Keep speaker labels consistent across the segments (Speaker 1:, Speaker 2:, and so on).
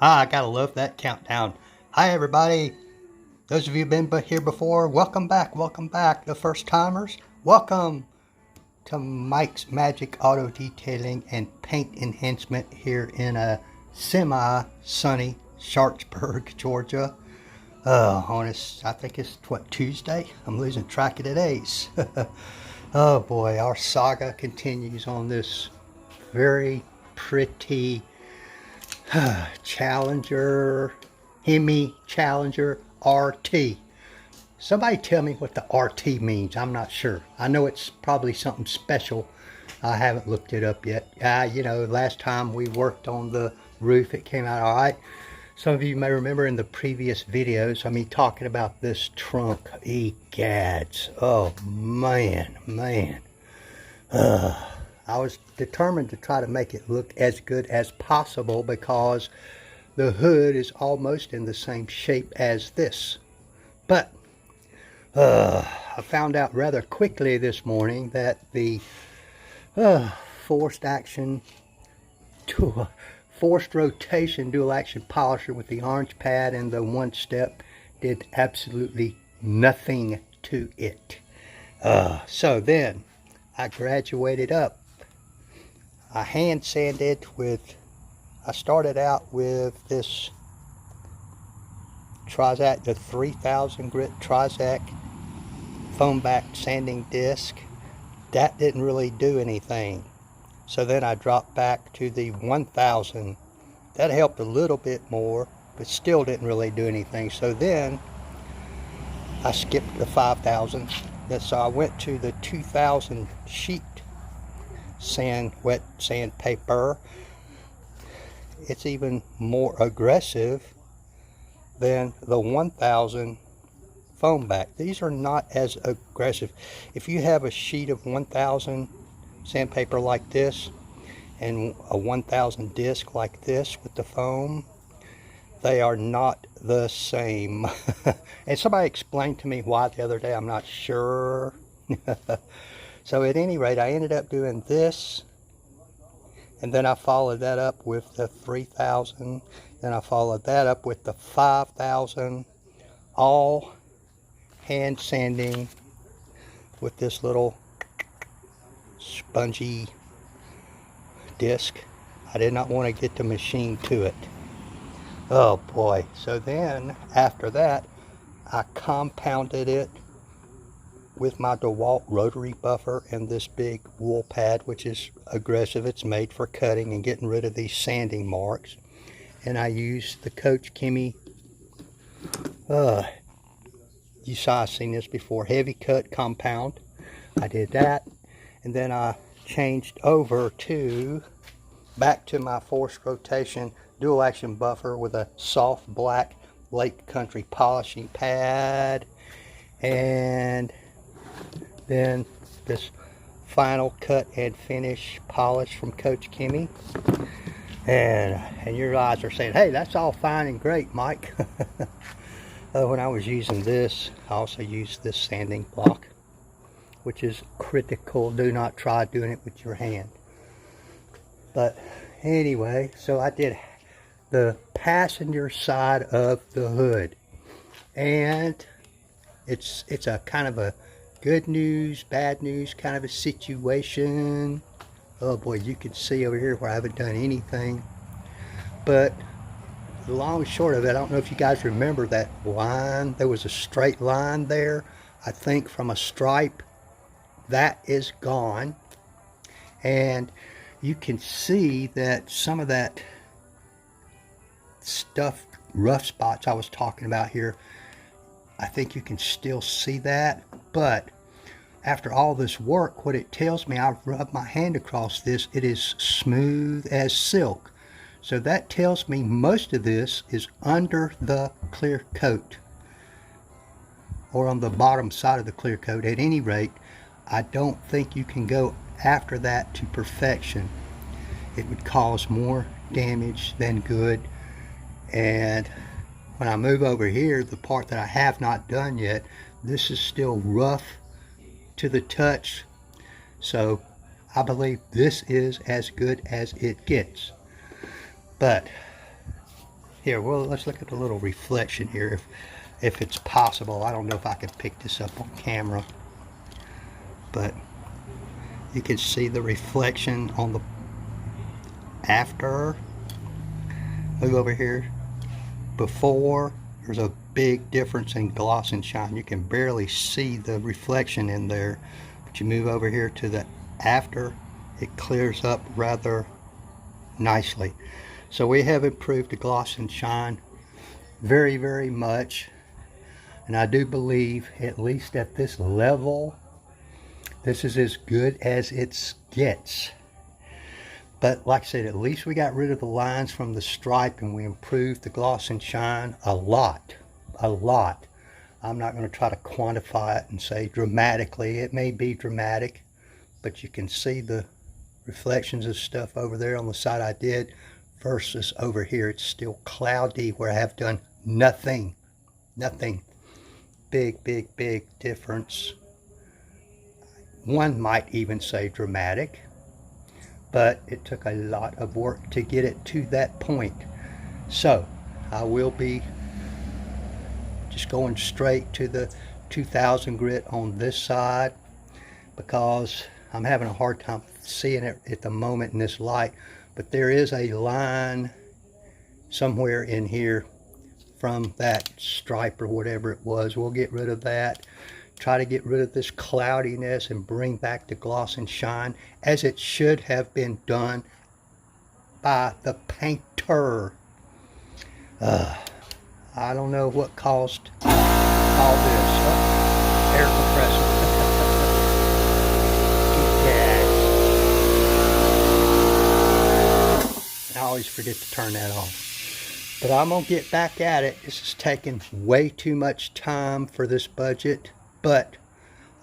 Speaker 1: I gotta love that countdown. Hi, everybody. Those of you who've been here before, welcome back. Welcome back. The first timers, welcome to Mike's Magic Auto Detailing and Paint Enhancement here in a semi-sunny Sharpsburg, Georgia. I think it's Tuesday? I'm losing track of the days. Oh boy, our saga continues on this very pretty Challenger, Hemi Challenger RT. Somebody tell me what the RT means. I'm not sure. I know it's probably something special. I haven't looked it up yet. Last time we worked on the roof, it came out all right. Some of you may remember in the previous videos, me talking about this trunk. Egads. Oh, man. I was determined to try to make it look as good as possible because the hood is almost in the same shape as this. But I found out rather quickly this morning that the forced rotation dual action polisher with the orange pad and the one step did absolutely nothing to it. So then I graduated up. I hand sanded I started out with this Trizac, the 3000 grit Trizac foam back sanding disc. That didn't really do anything. So then I dropped back to the 1000. That helped a little bit more, but still didn't really do anything. So then I skipped the 5000. So I went to the 2000 sheet wet sandpaper. It's even more aggressive than the 1000 foam back. These are not as aggressive. If you have a sheet of 1000 sandpaper like this and a 1000 disc like this with the foam, they are not the same. And somebody explained to me why the other day. I'm not sure. So at any rate, I ended up doing this, and then I followed that up with the 3000, then I followed that up with the 5000, all hand sanding with this little spongy disc. I did not want to get the machine to it. Oh boy. So then after that, I compounded it with my DeWalt rotary buffer and this big wool pad, which is aggressive. It's made for cutting and getting rid of these sanding marks. And I used the Coach Hemi, you saw, I've seen this before, heavy cut compound. I did that, and then I changed over back to my forced rotation dual action buffer with a soft black Lake Country polishing pad, and then this final cut and finish polish from Coach Hemi. And your eyes are saying, hey, that's all fine and great, Mike. When I was using this, I also used this sanding block, which is critical. Do not try doing it with your hand. But anyway, so I did the passenger side of the hood, and it's a kind of a good news, bad news kind of a situation. Oh boy, you can see over here where I haven't done anything. But the long and short of it, I don't know if you guys remember that line. There was a straight line there, I think, from a stripe. That is gone. And you can see that some of that stuff, rough spots I was talking about here, I think you can still see that. But after all this work, what it tells me, I've rubbed my hand across this, it is smooth as silk. So that tells me most of this is under the clear coat, or on the bottom side of the clear coat. At any rate, I don't think you can go after that to perfection. It would cause more damage than good. And when I move over here, the part that I have not done yet, this is still rough to the touch. So I believe this is as good as it gets. But Here, well, let's look at the little reflection here, if it's possible. I don't know if I can pick this up on camera, but you can see the reflection on the after. Move over here. Before, there's a big difference in gloss and shine. You can barely see the reflection in there, but you move over here to the after, it clears up rather nicely. So we have improved the gloss and shine very, very much, and I do believe, at least at this level, this is as good as it gets. But like I said, at least we got rid of the lines from the stripe, and we improved the gloss and shine a lot. I'm not going to try to quantify it and say dramatically. It may be dramatic, but you can see the reflections of stuff over there on the side I did versus over here. It's still cloudy where I have done nothing. Big difference. One might even say dramatic, but it took a lot of work to get it to that point. So I will be just going straight to the 2000 grit on this side, because I'm having a hard time seeing it at the moment in this light. But there is a line somewhere in here from that stripe or whatever it was. We'll get rid of that. Try to get rid of this cloudiness and bring back the gloss and shine as it should have been done by the painter. I don't know what caused all this. Oh, air compressor. I always forget to turn that off. But I'm going to get back at it. This is taking way too much time for this budget, but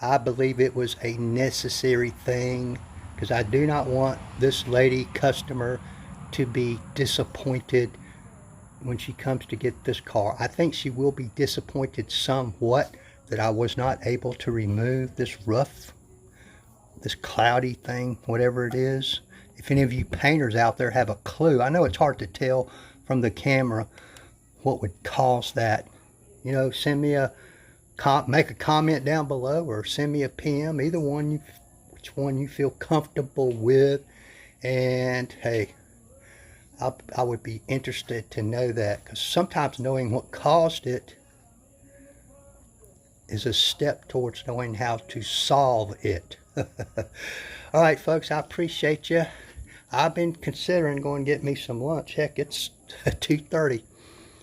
Speaker 1: I believe it was a necessary thing, because I do not want this lady customer to be disappointed when she comes to get this car. I think she will be disappointed somewhat that I was not able to remove this rough, this cloudy thing, whatever it is. If any of you painters out there have a clue, I know it's hard to tell from the camera what would cause that. You know, send me make a comment down below, or send me a PM, either one, which one you feel comfortable with. And hey, I would be interested to know that, because sometimes knowing what caused it is a step towards knowing how to solve it. All right, folks, I appreciate you. I've been considering going to get me some lunch. Heck, it's 2:30.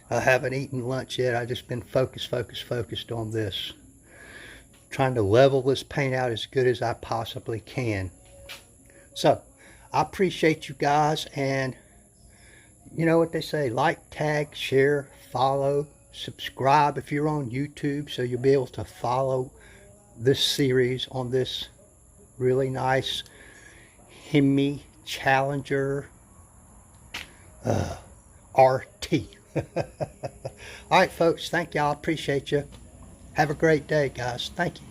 Speaker 1: I haven't eaten lunch yet. I've just been focused on this. Trying to level this paint out as good as I possibly can. So, I appreciate you guys, and you know what they say, like, tag, share, follow, subscribe if you're on YouTube, so you'll be able to follow this series on this really nice Hemi Challenger RT. All right, folks, thank y'all. Appreciate you. Have a great day, guys. Thank you.